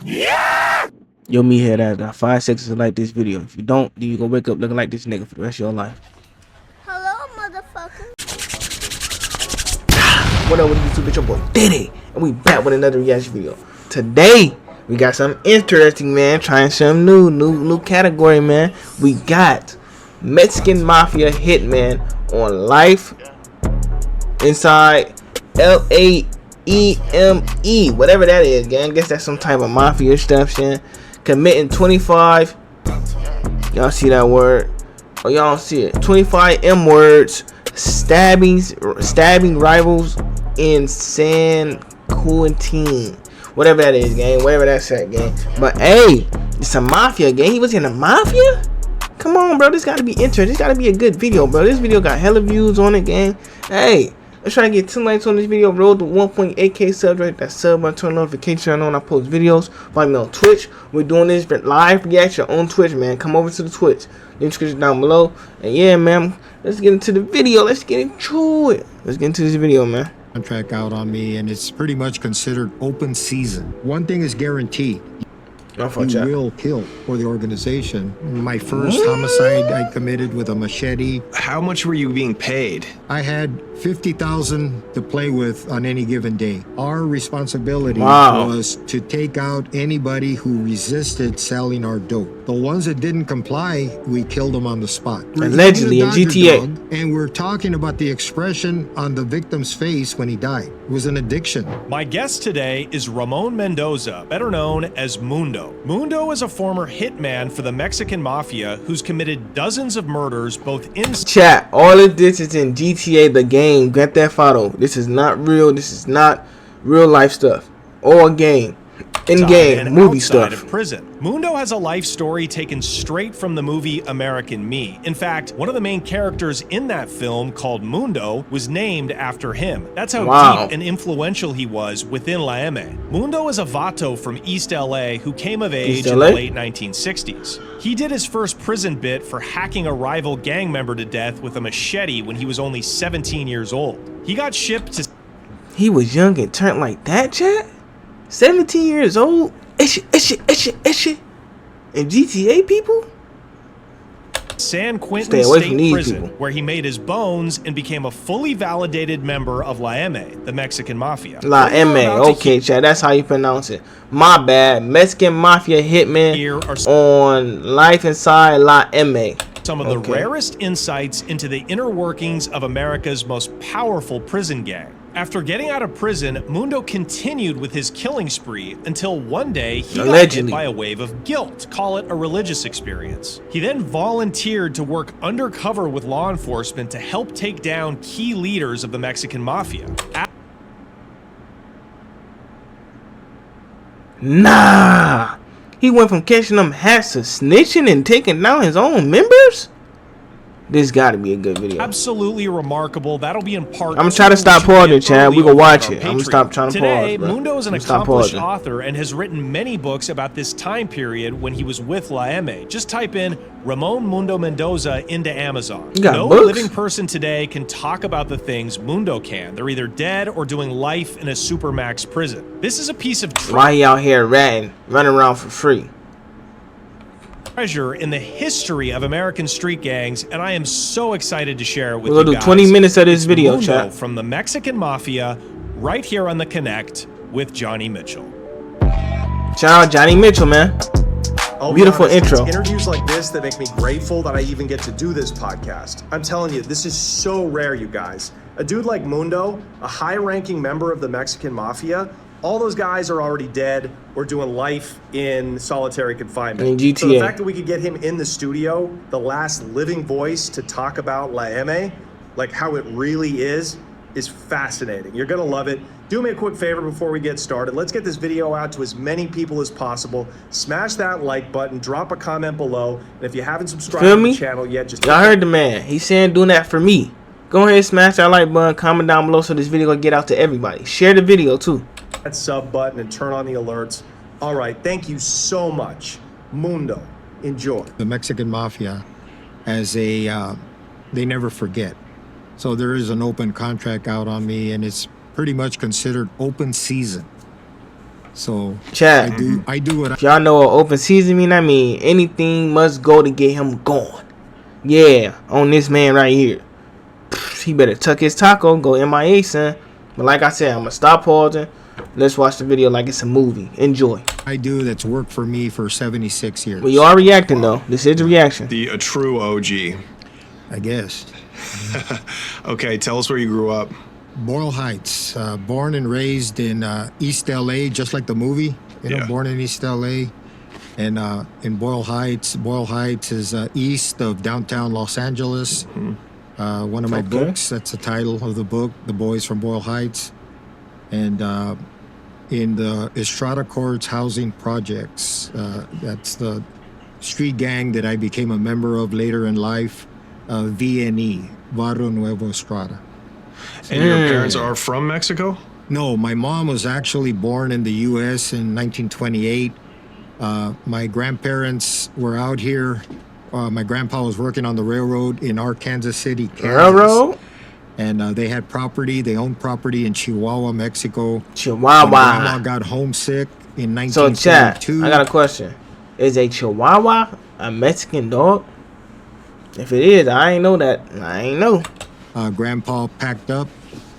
Yo, me here that got 5 seconds to like this video. If you don't, then you gonna wake up looking like this nigga for the rest of your life. Hello, motherfucker. What up with YouTube? It's your boy Diddy, and we back with another reaction video. Today we got something interesting, man. Trying some new category, man. We got Mexican Mafia Hitman on Life inside EME, whatever that is, gang. I guess that's some type of mafia stuff, shit. Committing 25. Y'all see that word? Oh, y'all don't see it. 25 M words. Stabbing rivals in San Quentin. Whatever that is, gang. Whatever that's at, gang. But hey, it's a mafia, gang. He was in a mafia? Come on, bro. This gotta be interesting. This gotta be a good video, bro. This video got hella views on it, gang. Hey, let's try to get 2 likes on this video. Roll to 1.8K subs, right? That sub button, turn notifications on when I post videos. Follow me on Twitch. We're doing this live reaction on Twitch, man. Come over to the Twitch. Link description down below. And yeah, man, let's get into the video. Let's get into it. Let's get into this video, man. Contract out on me, and it's pretty much considered open season. One thing is guaranteed. You will kill for the organization. My first homicide I committed with a machete. How much were you being paid? I had $50,000 to play with on any given day. Our responsibility was to take out anybody who resisted selling our dope. The ones that didn't comply, we killed them on the spot. Allegedly in GTA. And we're talking about the expression on the victim's face when he died. It was an addiction. My guest today is Ramon Mendoza, better known as Mundo. Mundo is a former hitman for the Mexican Mafia who's committed dozens of murders both in... Chat, all of this is in GTA the game. Get that photo. This is not real. This is not real life stuff. All game. In-game movie stuff. Of prison. Mundo has a life story taken straight from the movie American Me. In fact, one of the main characters in that film, called Mundo, was named after him. That's how deep and influential he was within La EME. Mundo is a vato from East LA who came of age in the late 1960s. He did his first prison bit for hacking a rival gang member to death with a machete when he was only 17 years old. He got shipped to... He was young and turned like that, chat? 17 years old? Ish. And GTA people? San Quentin State Prison, where he made his bones and became a fully validated member of La EME, the Mexican Mafia. La EME, okay, chat, that's how you pronounce it. My bad. Mexican Mafia Hitman on Life Inside La EME. Some of the rarest insights into the inner workings of America's most powerful prison gang. After getting out of prison, Mundo continued with his killing spree until one day he got hit by a wave of guilt. Call it a religious experience. He then volunteered to work undercover with law enforcement to help take down key leaders of the Mexican Mafia. Nah! He went from catching them hats to snitching and taking down his own members? This gotta be a good video. Absolutely remarkable. That'll be in part. I'm gonna try to stop pausing, Chad. We gonna watch it. I'm gonna stop trying to pause. Today, Mundo is an accomplished author and has written many books about this time period when he was with La EME. Just type in Ramon Mundo Mendoza into Amazon. No living person today can talk about the things Mundo can. They're either dead or doing life in a supermax prison. This is a piece of why he out here ratting, running around for free. Treasure in the history of American street gangs, and I am so excited to share it with you guys. We'll do 20 minutes of this video, Mundo chat. From the Mexican Mafia, right here on the Connect with Johnny Mitchell. Shout out Johnny Mitchell, man. Beautiful intro. It's interviews like this that make me grateful that I even get to do this podcast. I'm telling you, this is so rare, you guys. A dude like Mundo, a high-ranking member of the Mexican Mafia, all those guys are already dead or doing life in solitary confinement. In GTA. So the fact that we could get him in the studio, the last living voice to talk about La EME, like how it really is fascinating. You're gonna love it. Do me a quick favor before we get started. Let's get this video out to as many people as possible. Smash that like button, drop a comment below, and if you haven't subscribed to the channel yet, just... Y'all heard the man. He's saying doing that for me. Go ahead and smash that like button, comment down below so this video will get out to everybody. Share the video too. That sub button and turn on the alerts. All right, thank you so much. Mundo, enjoy. The Mexican Mafia, as a, they never forget. So there is an open contract out on me, and it's pretty much considered open season. So Chat. I do what If y'all know what open season mean, I mean anything must go to get him going. Yeah, on this man right here. He better tuck his taco, go MIA, son. But like I said, I'm gonna stop pausing. Let's watch the video like it's a movie. Enjoy. I do that's worked for me for 76 years. Well, you are reacting though. This is a reaction. A true OG. I guess. Okay, tell us where you grew up. Boyle Heights, born and raised in East LA, just like the movie. Born in East LA, and in Boyle Heights. Boyle Heights is east of downtown Los Angeles. One of my books. That's the title of the book, "The Boys from Boyle Heights," and in the Estrada Courts housing projects. That's the street gang that I became a member of later in life. VNE, Barrio Nuevo Estrada. And your parents are from Mexico? No, my mom was actually born in the U.S. in 1928. My grandparents were out here. My grandpa was working on the railroad in Arkansas City, Kansas. Railroad? And they had property. They owned property in Chihuahua, Mexico. Chihuahua. When Grandma got homesick in 1942. So, chat, I got a question. Is a Chihuahua a Mexican dog? If it is, I ain't know that. I ain't know. Grandpa packed up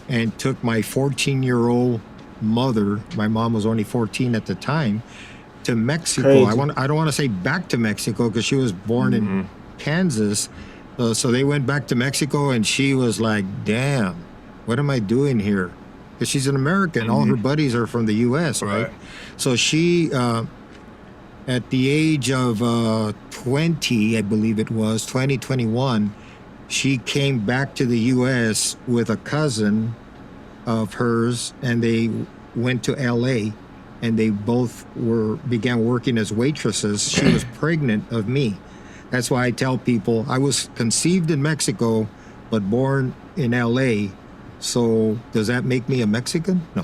and took my 14-year-old mother. My mom was only 14 at the time. To Mexico. Crazy. I don't want to say back to Mexico because she was born in Kansas. So they went back to Mexico and she was like, damn, what am I doing here? Because she's an American. All her buddies are from the U.S., right? So she, at the age of 20, I believe it was, 21, she came back to the U.S. with a cousin of hers, and they went to L.A., and they both began working as waitresses. She was pregnant of me. That's why I tell people I was conceived in Mexico, but born in L.A., so does that make me a Mexican? No.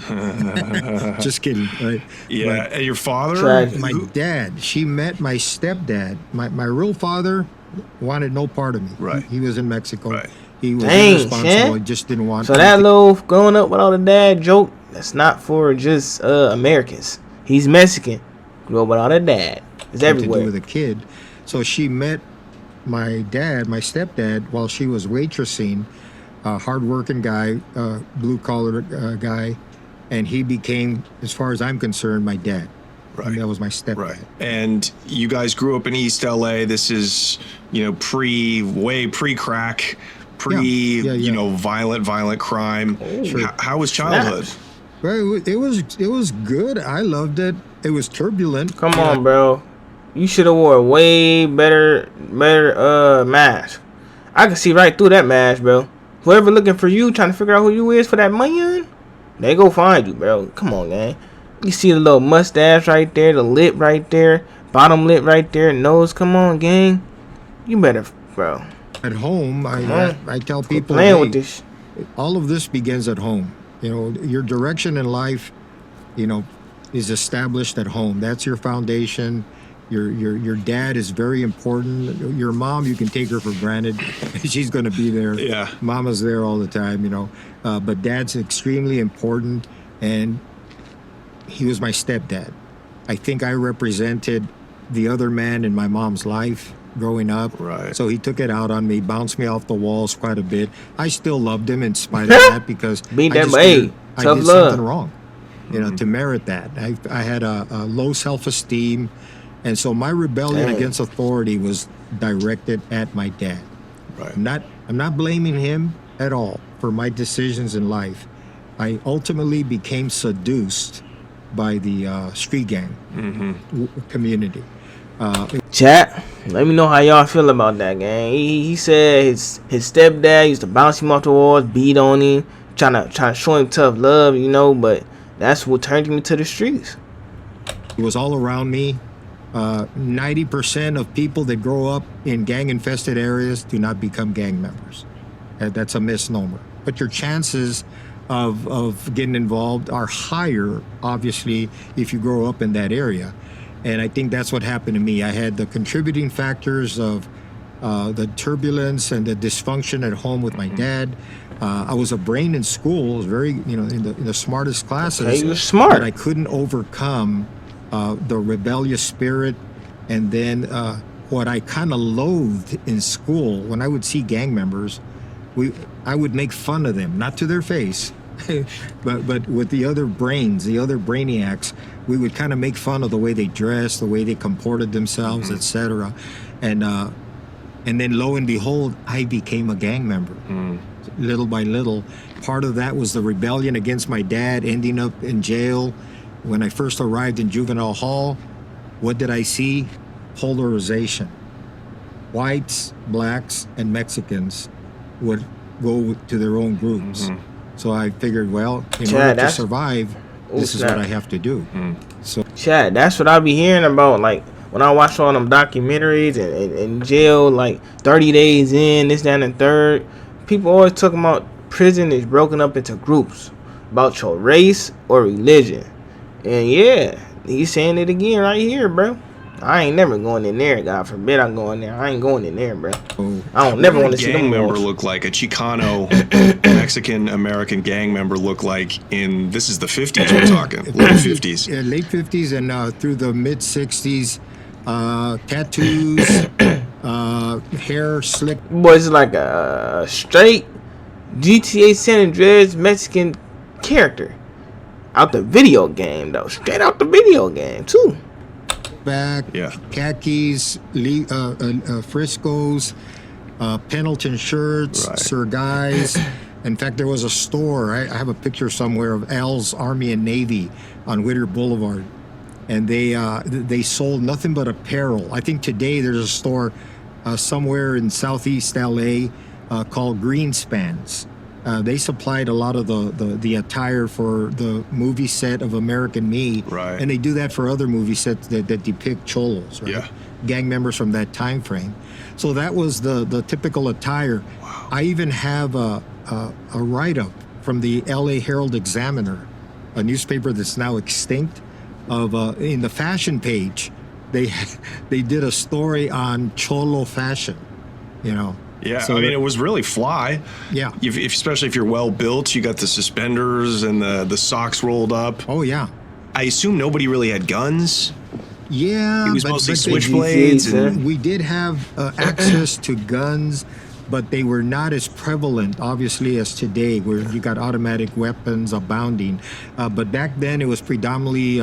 Just kidding. Right? Yeah. But your father? my dad, she met my stepdad. My real father wanted no part of me. Right. He was in Mexico. Right. He was Dang, irresponsible. Shan. He just didn't want So that little growing up without a dad joke, that's not for just Americans. He's Mexican. Grew up without a dad. It's everywhere. to do with a kid. So she met my dad, my stepdad, while she was waitressing. A hard-working guy, blue-collar guy, and he became, as far as I'm concerned, my dad. Right. And that was my stepdad. Right. And you guys grew up in East LA. This is, way pre-crack, violent crime. How was childhood? Well, it was good. I loved it. It was turbulent. Come on, bro. You should have wore a way better mask. I can see right through that mask, bro. Whoever looking for you, trying to figure out who you is for that money, they go find you, bro. Come on, man. You see the little mustache right there, the lip right there, bottom lip right there, nose. Come on, gang. You better, bro. At home, I tell people, playing with this. All of this begins at home. Your direction in life, is established at home. That's your foundation. Your dad is very important. Your mom, you can take her for granted. She's going to be there. Yeah. Mama's there all the time, But dad's extremely important, and he was my stepdad. I think I represented the other man in my mom's life growing up. Right. So he took it out on me, bounced me off the walls quite a bit. I still loved him in spite of that because I did something wrong, to merit that. I had a low self-esteem. And so my rebellion against authority was directed at my dad. Right. I'm not blaming him at all for my decisions in life. I ultimately became seduced by the street gang community. Chat, let me know how y'all feel about that, gang. He said his stepdad used to bounce him off the walls, beat on him, trying to show him tough love, but that's what turned him to the streets. It was all around me. 90% of people that grow up in gang-infested areas do not become gang members. That's a misnomer. But your chances of getting involved are higher, obviously, if you grow up in that area. And I think that's what happened to me. I had the contributing factors of the turbulence and the dysfunction at home with my dad. I was a brain in school. I was very, in the smartest classes. Okay, you're smart. But I couldn't overcome the rebellious spirit. And then what I kind of loathed in school, when I would see gang members, I would make fun of them, not to their face, but with the other brains, the other brainiacs, we would kind of make fun of the way they dressed, the way they comported themselves, etc. And then lo and behold, I became a gang member. Little by little. Part of that was the rebellion against my dad, ending up in jail. When I first arrived in juvenile hall, what did I see? Polarization. Whites, blacks, and Mexicans would go to their own groups. So I figured, well, in order to survive, this is what I have to do. So, Chad, that's what I be hearing about. Like, when I watch all them documentaries and in jail, like 30 days in, this, that, and the third, people always talking about prison is broken up into groups about your race or religion. And yeah, he's saying it again right here, bro. I ain't never going in there. God forbid I go in there. I ain't going in there, bro. I don't never want to see them member look like a Chicano Mexican American gang member look like in, this is the 50s we're talking, late 50s. Yeah, late 50s and through the mid 60s. Tattoos, hair slick. Was like a straight GTA San Andreas Mexican character out the video game, though. Straight out the video game too. Back, khakis, Frisco's, Pendleton shirts, Sir Guys. In fact, there was a store. I have a picture somewhere of Al's Army and Navy on Whittier Boulevard. And they sold nothing but apparel. I think today there's a store somewhere in Southeast LA called Greenspans. They supplied a lot of the attire for the movie set of American Me, and they do that for other movie sets that depict cholos, right? Gang members from that time frame. So that was the typical attire. Wow. I even have a write-up from the LA Herald Examiner, a newspaper that's now extinct. In the fashion page, they did a story on cholo fashion, Yeah, so I mean, it was really fly. Yeah. Especially if you're well built, you got the suspenders and the socks rolled up. Oh, yeah. I assume nobody really had guns. Yeah. It was mostly switchblades. We did have access to guns, but they were not as prevalent, obviously, as today, where you got automatic weapons abounding. But back then, it was predominantly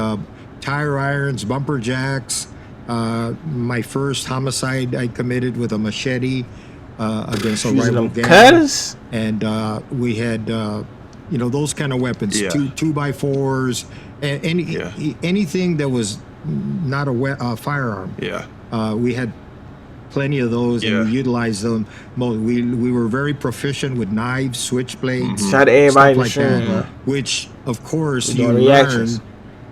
tire irons, bumper jacks. My first homicide I committed with a machete against a rival gang. And we had, those kind of weapons, 2x4s, anything that was not a firearm. Yeah. We had plenty of those, and we utilized them. We were very proficient with knives, switchblades, Shout out to everybody stuff like that, which, of course, you learn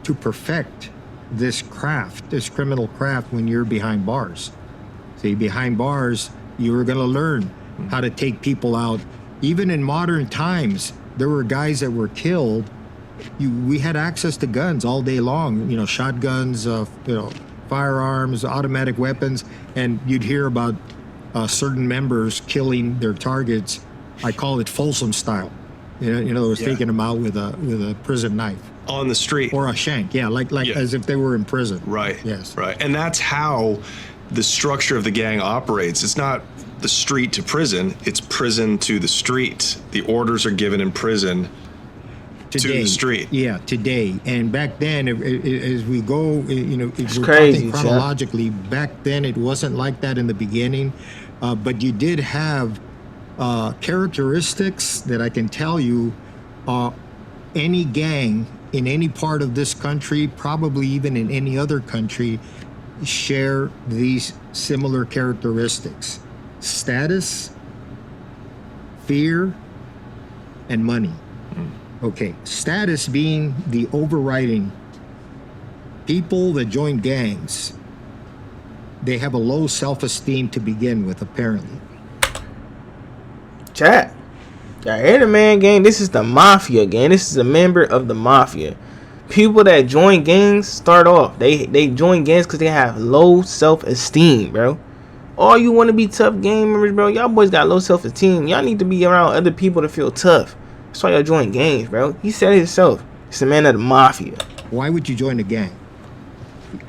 to perfect this craft, this criminal craft, when you're behind bars. See, behind bars, you were going to learn how to take people out. Even in modern times, there were guys that were killed. We had access to guns all day long, shotguns, firearms, automatic weapons, and you'd hear about certain members killing their targets. I call it Folsom style. It was taking them out with a prison knife on the street or a shank. Like as if they were in prison. Right. Yes. Right. And that's how the structure of the gang operates. It's not the street to prison; it's prison to the street. The orders are given in prison. Today, to the street. Yeah, today. And back then, as we go, it's we're crazy, talking chronologically. Back then, it wasn't like that in the beginning, but you did have characteristics that I can tell you any gang in any part of this country, probably even in any other country, share these similar characteristics: status, fear, and money. Okay, status being the overriding. People that join gangs, they have a low self-esteem to begin with, apparently. Chat. Y'all hear the man gang? This is the Mafia gang. This is a member of the Mafia. People that join gangs start off. They join gangs because they have low self-esteem, bro. all you want to be tough gamers, bro, y'all boys got low self-esteem. Y'all need to be around other people to feel tough. That's why y'all join gangs, bro. He said it himself. He's the man of the mafia. Why would you join a gang?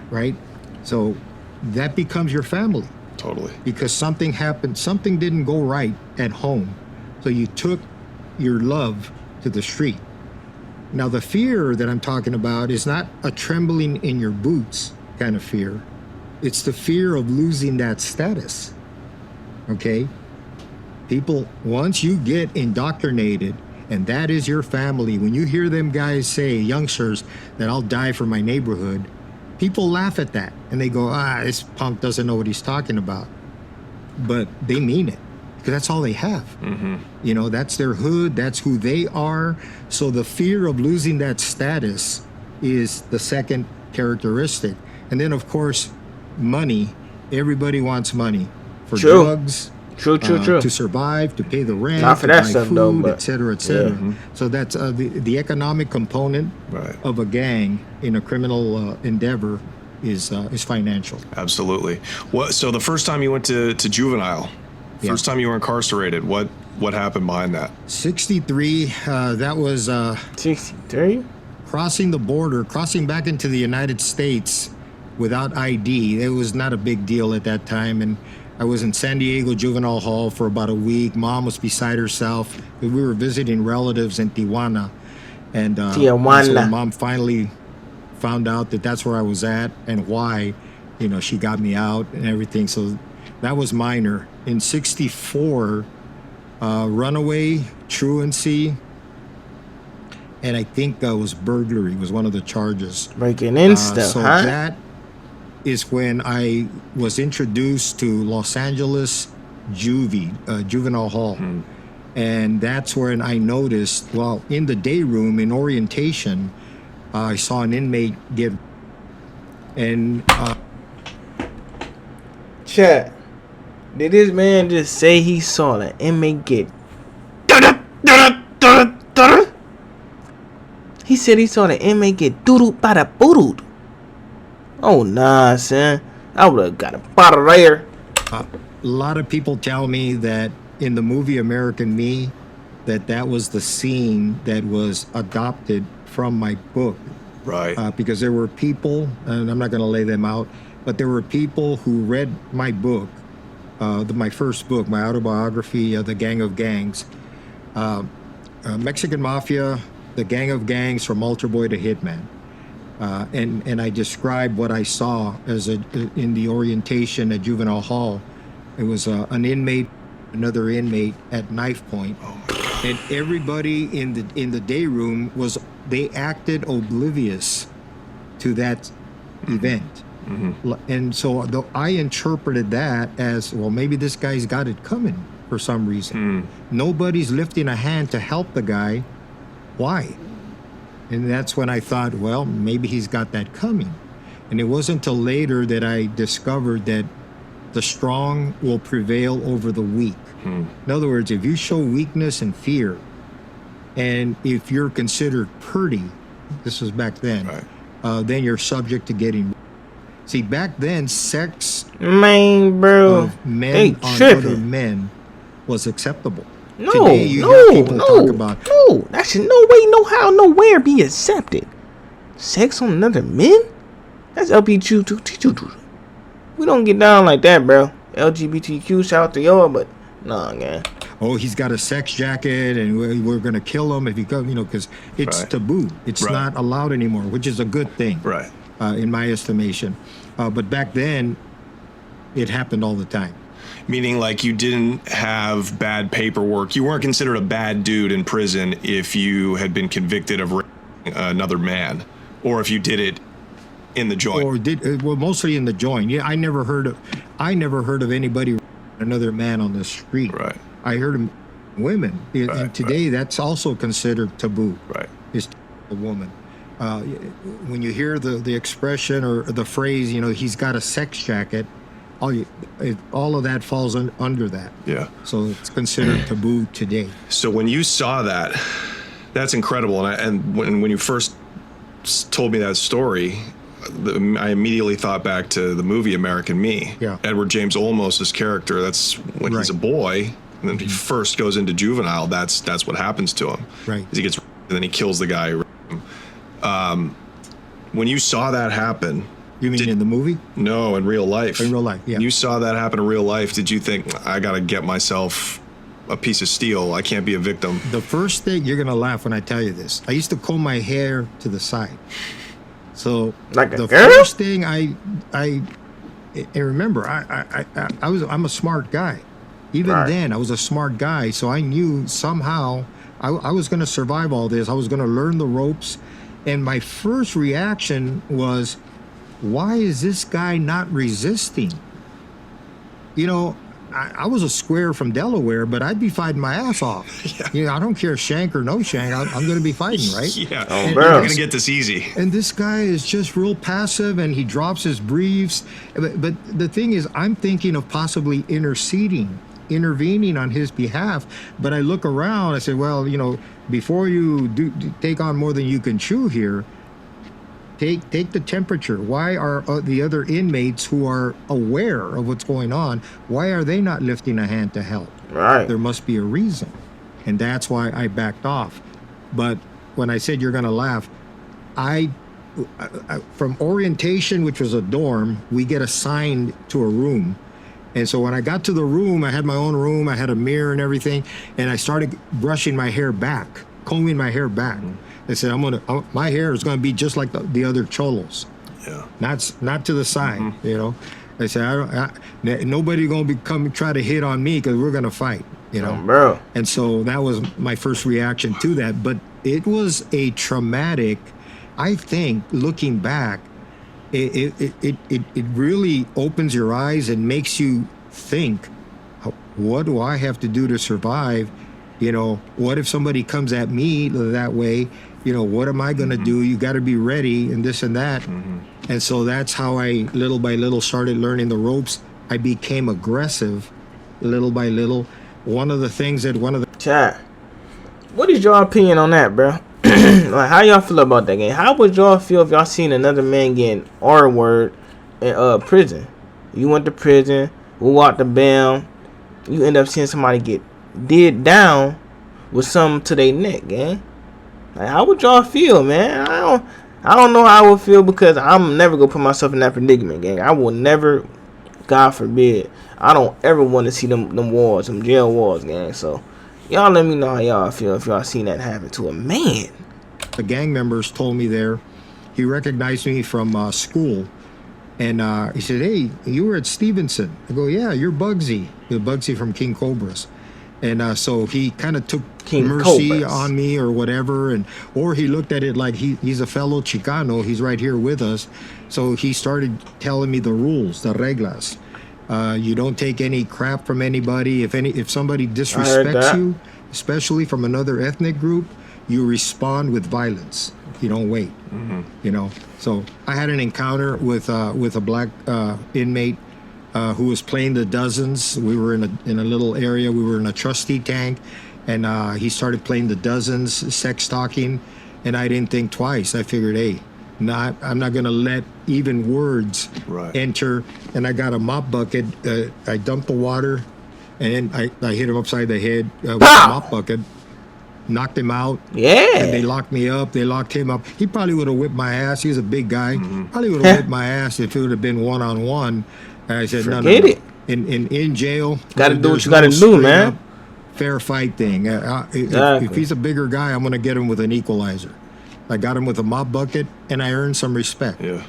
Right? So that becomes your family. Totally. Because something happened, something didn't go right at home. So you took your love to the street. Now, the fear that I'm talking about is not a trembling in your boots kind of fear. It's the fear of losing that status. Okay? People, once you get indoctrinated, and that is your family, when you hear them guys say, youngsters, that I'll die for my neighborhood, people laugh at that. And they go, this punk doesn't know what he's talking about. But they mean it. Because that's all they have. Mm-hmm. You know, that's their hood, that's who they are. So the fear of losing that status is the second characteristic. And then, of course, money. Everybody wants money for drugs. True. To survive, to pay the rent, Not for to that buy stuff, food, though, but et cetera, et cetera. yeah. Mm-hmm. So that's the economic component of a gang in a criminal endeavor is financial. Absolutely. So the first time you went to juvenile, first time you were incarcerated, what happened behind that? 63, that was 63? crossing the border, crossing back into the United States without ID. It was not a big deal at that time. And I was in San Diego Juvenile Hall for about a week. Mom was beside herself. We were visiting relatives in Tijuana. And so when Mom finally found out that that's where I was at and why, you know, she got me out and everything. So that was minor. In 64, runaway, truancy, and I think that was burglary was one of the charges. Breaking in stuff, so huh? that is when I was introduced to Los Angeles Juvenile Hall. And that's when I noticed, well, in the day room, in orientation, I saw an inmate get, and Chat. Did this man just say he saw the inmate get? He said he saw the inmate get doodled by the boodled. Oh nah, son. I would have got a bottle there. a lot of people tell me that in the movie American Me, that was the scene that was adopted from my book. Right. Because there were people, and I'm not going to lay them out, but there were people who read my book, my first book, my autobiography, The Gang of Gangs, Mexican Mafia, The Gang of Gangs from Altar Boy to Hitman. And I described what I saw in the orientation at Juvenile Hall. It was an inmate, another inmate at knife point. And everybody in the day room they acted oblivious to that event. Mm-hmm. And so I interpreted that as, well, maybe this guy's got it coming for some reason. Nobody's lifting a hand to help the guy. Why? And that's when I thought, well, maybe he's got that coming. And it wasn't until later that I discovered that the strong will prevail over the weak. In other words, if you show weakness and fear, and if you're considered pretty, this was back then, right, then you're subject to getting. See, back then, sex of men on other men was acceptable. Today, you hear people talk about, that should no way, no how, nowhere be accepted. Sex on another men? That's LGBTQ. We don't get down like that, bro. LGBTQ, shout out to y'all, but nah, man. Oh, he's got a sex jacket, and we're gonna kill him if he comes, because it's taboo. It's not allowed anymore, which is a good thing, right? In my estimation. But back then, it happened all the time. Meaning, like, you didn't have bad paperwork. You weren't considered a bad dude in prison if you had been convicted of raping another man, or if you did it in the joint. Or mostly in the joint. Yeah, I never heard of anybody raping another man on the street. Right. I heard of women, and today that's also considered taboo. Right. Is a woman. When you hear the expression or the phrase, he's got a sex jacket. All of that falls under that. Yeah. So it's considered taboo today. So when you saw that, that's incredible. And when you first told me that story, I immediately thought back to the movie American Me. Yeah. Edward James Olmos's character. That's when he's a boy, and then he first goes into juvenile. That's what happens to him. Right. He gets, and then he kills the guy. When you saw that happen. You mean in the movie? No, in real life. In real life, yeah. When you saw that happen in real life, did you think, I got to get myself a piece of steel? I can't be a victim. The first thing, you're going to laugh when I tell you this. I used to comb my hair to the side. So like the girl? first thing I remember, I'm a smart guy. Even then, I was a smart guy. So I knew somehow I was going to survive all this. I was going to learn the ropes. And my first reaction was, why is this guy not resisting? You know, I was a square from Delaware, but I'd be fighting my ass off. Yeah. You know, I don't care shank or no shank. I'm going to be fighting, right? Yeah. Oh, You're going to get this easy. And this guy is just real passive, and he drops his briefs. But the thing is, I'm thinking of possibly intervening on his behalf. But I look around, I say, well, you know, before you do take on more than you can chew here, Take the temperature. Why are the other inmates who are aware of what's going on, why are they not lifting a hand to help? Right. There must be a reason. And that's why I backed off. But when I said you're going to laugh, I from orientation, which was a dorm, we get assigned to a room. And so when I got to the room, I had my own room, I had a mirror and everything, and I started brushing my hair back, combing my hair back. I said, my hair is going to be just like the other cholos. Yeah. Not to the side, you know. I said, nobody going to try to hit on me because we're going to fight, you know. Bro. And so that was my first reaction to that. But it was a traumatic, I think, looking back, it really opens your eyes and makes you think, what do I have to do to survive? You know, what if somebody comes at me that way? You know, what am I going to do? You got to be ready and this and that. And so that's how I, little by little, started learning the ropes. I became aggressive, little by little. Chat, what is your opinion on that, bro? Like, how y'all feel about that game? How would y'all feel if y'all seen another man getting R-word in prison? You went to prison, we walked the bail, you end up seeing somebody get did down with something to their neck, gang. Like, how would y'all feel, man? I don't know how I would feel, because I'm never gonna put myself in that predicament, gang. I will never, God forbid, I don't ever want to see them wars, them jail wars, gang. So y'all let me know how y'all feel if y'all seen that happen to a man. The gang members told me there, he recognized me from school, and he said, hey, you were at Stevenson. I go, yeah, you're Bugsy. You're Bugsy from King Cobras. And so he kind of took mercy on me or whatever, or he looked at it like he's a fellow Chicano. He's right here with us. So he started telling me the rules, the reglas. You don't take any crap from anybody. If somebody disrespects you, especially from another ethnic group, you respond with violence. You don't wait. You know. So I had an encounter with a black inmate who was playing the dozens. We were in a little area. We were in a trustee tank, and he started playing the dozens, sex talking, and I didn't think twice. I figured, hey, I'm not gonna let even words enter. And I got a mop bucket. I dumped the water, and then I hit him upside the head with a mop bucket, knocked him out. Yeah. And they locked me up. They locked him up. He probably would have whipped my ass. He was a big guy. Probably would have whipped my ass if it would have been one-on-one. I said, no. In jail, gotta do what you gotta do, man. Fair fight thing. If he's a bigger guy, I'm gonna get him with an equalizer. I got him with a mop bucket, and I earned some respect. Yeah.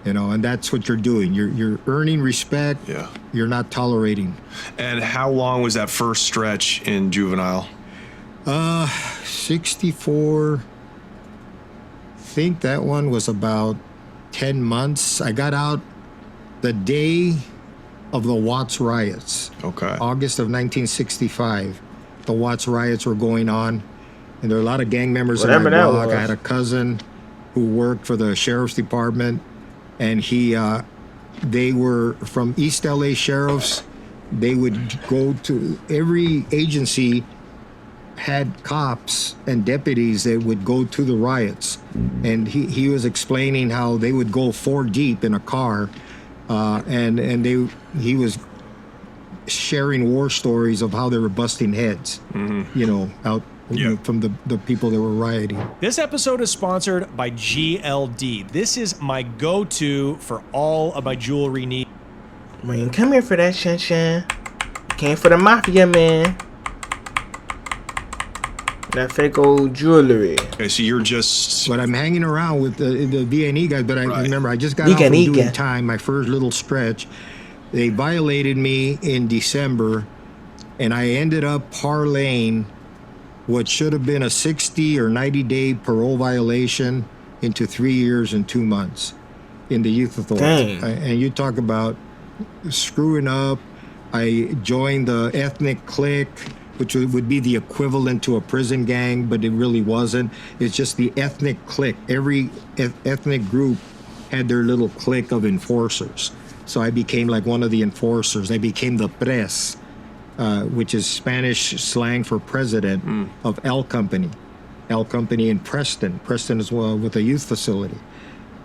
You know, and that's what you're doing. You're earning respect. Yeah. You're not tolerating. And how long was that first stretch in juvenile? 64. I think that one was about 10 months. I got out the day of the Watts riots. Okay. August of 1965. The Watts riots were going on, and there were a lot of gang members in my block. I had a cousin who worked for the sheriff's department, and they were from East LA sheriffs. They would go to every agency had cops and deputies that would go to the riots, and he was explaining how they would go 4 deep in a car, and he was sharing war stories of how they were busting heads, you know, out from the people that were rioting. This episode is sponsored by GLD. This is my go-to for all of my jewelry needs. Man, come here for that, Shan. Came for the Mafia, man. That fake old jewelry. Okay, so you're just... But I'm hanging around with the VNE guys, but I remember I just got out from doing time, my first little stretch. They violated me in December, and I ended up parlaying what should have been a 60 or 90-day parole violation into 3 years and 2 months in the youth authority. And you talk about screwing up. I joined the ethnic clique, which would be the equivalent to a prison gang, but it really wasn't. It's just the ethnic clique. Every ethnic group had their little clique of enforcers. So I became like one of the enforcers. I became the pres, which is Spanish slang for president of L Company. L Company in Preston. Preston as well, with a youth facility.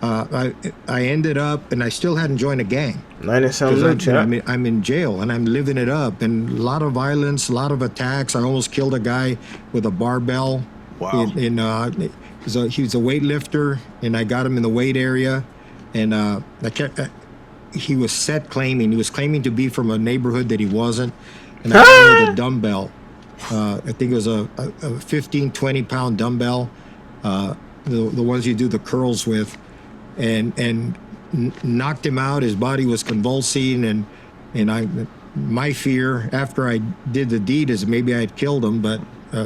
I ended up, and I still hadn't joined a gang. I'm in jail, and I'm living it up. And a lot of violence, a lot of attacks. I almost killed a guy with a barbell. Wow. He was a weightlifter, and I got him in the weight area. And he was claiming. He was claiming to be from a neighborhood that he wasn't. And I got him with a dumbbell. I think it was a 15, 20-pound dumbbell. The ones you do the curls with. And knocked him out. His body was convulsing, and my fear after I did the deed is maybe I had killed him, but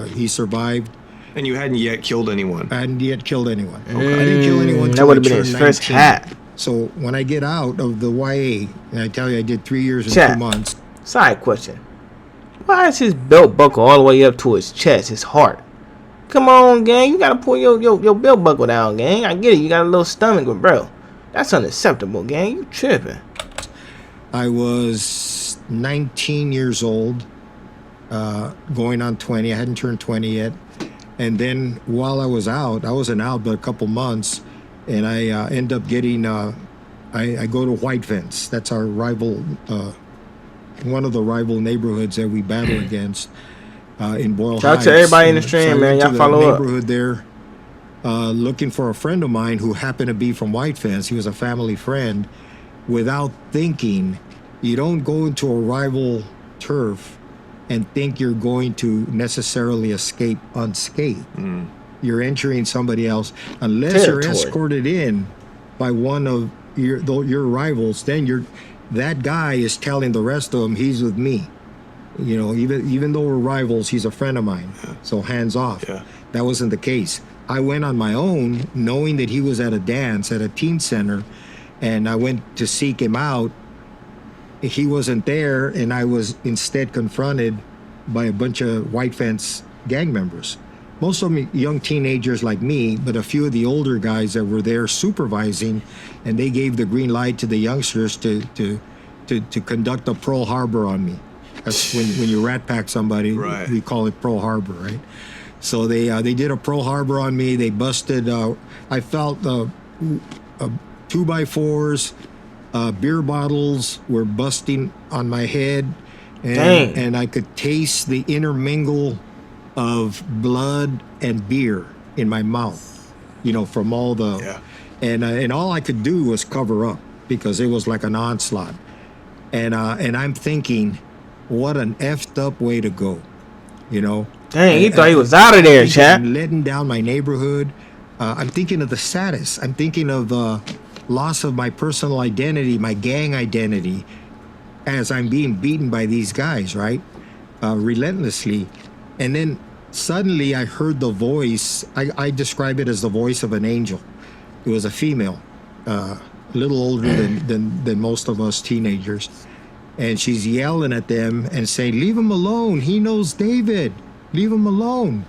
he survived. And you hadn't yet killed anyone? I hadn't yet killed anyone. I didn't kill anyone. That would have been his first hat. So when I get out of the YA, and I tell you I did 3 years and 2 months. Side question: why is his belt buckle all the way up to his chest, his heart? Come on, gang. You gotta pull your belt buckle down, gang. I get it. You got a little stomach, but bro, that's unacceptable, gang. You tripping. I was 19 years old, going on 20. I hadn't turned 20 yet. And then while I wasn't out but a couple months, and I end up getting, I go to White Fence. That's our rival, one of the rival neighborhoods that we battle against. In Boyle Heights. Shout out to everybody in the stream, man. Y'all follow up. Neighborhood there, looking for a friend of mine who happened to be from White Fence. He was a family friend. Without thinking, you don't go into a rival turf and think you're going to necessarily escape unscathed. You're entering somebody else unless you're escorted in by one of your rivals. Then that guy is telling the rest of them he's with me. You know, even though we're rivals, he's a friend of mine. So hands off. That wasn't the case. I went on my own, knowing that he was at a dance at a teen center, and I went to seek him out. He wasn't there, and I was instead confronted by a bunch of White Fence gang members. Most of them young teenagers like me, but a few of the older guys that were there supervising, and they gave the green light to the youngsters to conduct a Pearl Harbor on me. That's when you rat pack somebody, we call it Pearl Harbor, right? So they did a Pearl Harbor on me. They busted. I felt 2x4s, beer bottles were busting on my head, and I could taste the intermingle of blood and beer in my mouth. You know, from all the and all I could do was cover up because it was like an onslaught, and I'm thinking, what an effed up way to go, you know. Dang, he thought he was out of there, chap. I'm letting down my neighborhood. I'm thinking of the status. I'm thinking of the loss of my personal identity, my gang identity, as I'm being beaten by these guys, right? Relentlessly. And then suddenly I heard the voice. I describe it as the voice of an angel. It was a female, a little older than most of us teenagers. And she's yelling at them and saying, leave him alone. He knows David. Leave him alone.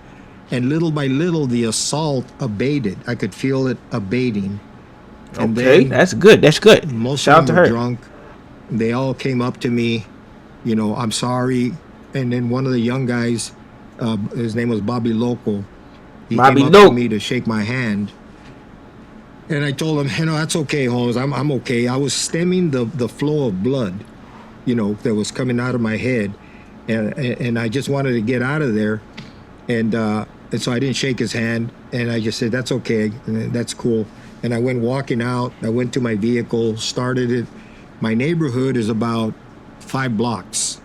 And little by little, the assault abated. I could feel it abating. And okay, that's good. That's good. Most Shout of them out were to her. drunk. They all came up to me, you know, I'm sorry. And then one of the young guys His name was Bobby Loco. He Bobby came up Loco. to me to shake my hand. And I told him, that's okay, Holmes. I'm okay. I was stemming the flow of blood, that was coming out of my head. And I just wanted to get out of there. And so I didn't shake his hand. And I just said, that's okay. That's cool. And I went walking out. I went to my vehicle, started it. My neighborhood is about 5 blocks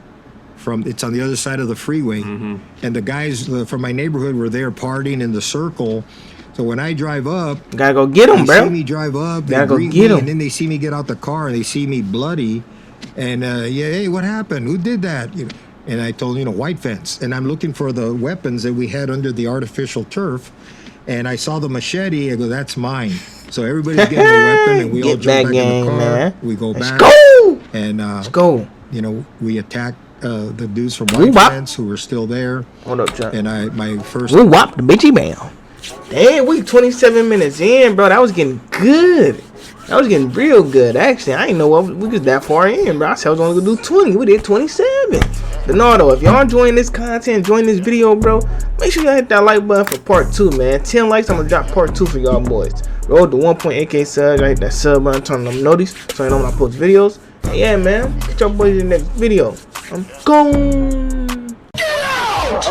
it's on the other side of the freeway. And the guys from my neighborhood were there partying in the circle. So when I drive up, gotta go get him, bro. They see me drive up, they gotta go greet get me, him. and then they see me get out the car and they see me bloody. And hey, what happened? Who did that? And I told white fence. And I'm looking for the weapons that we had under the artificial turf. And I saw the machete. I go, that's mine. So everybody's getting a weapon, and we all jump back in the car. Man. We go back. Let's go. And let's go. We attacked the dudes from White Fence who were still there. Hold up, Chuck. And my first. We whopped the bitchy bell. Damn, we 27 minutes in, bro. That was getting good. That was getting real good, actually. I didn't know we was that far in, bro. I said I was only gonna do 20. We did 27. But no, though, if y'all enjoying this content, enjoying this video, bro, make sure y'all hit that like button for part 2, man. 10 likes, I'm gonna drop part 2 for y'all boys. Roll to 1.8K subs. I hit that sub button, turn on them notice so you know when I post videos. And yeah, man, get your boys in the next video. I'm gone.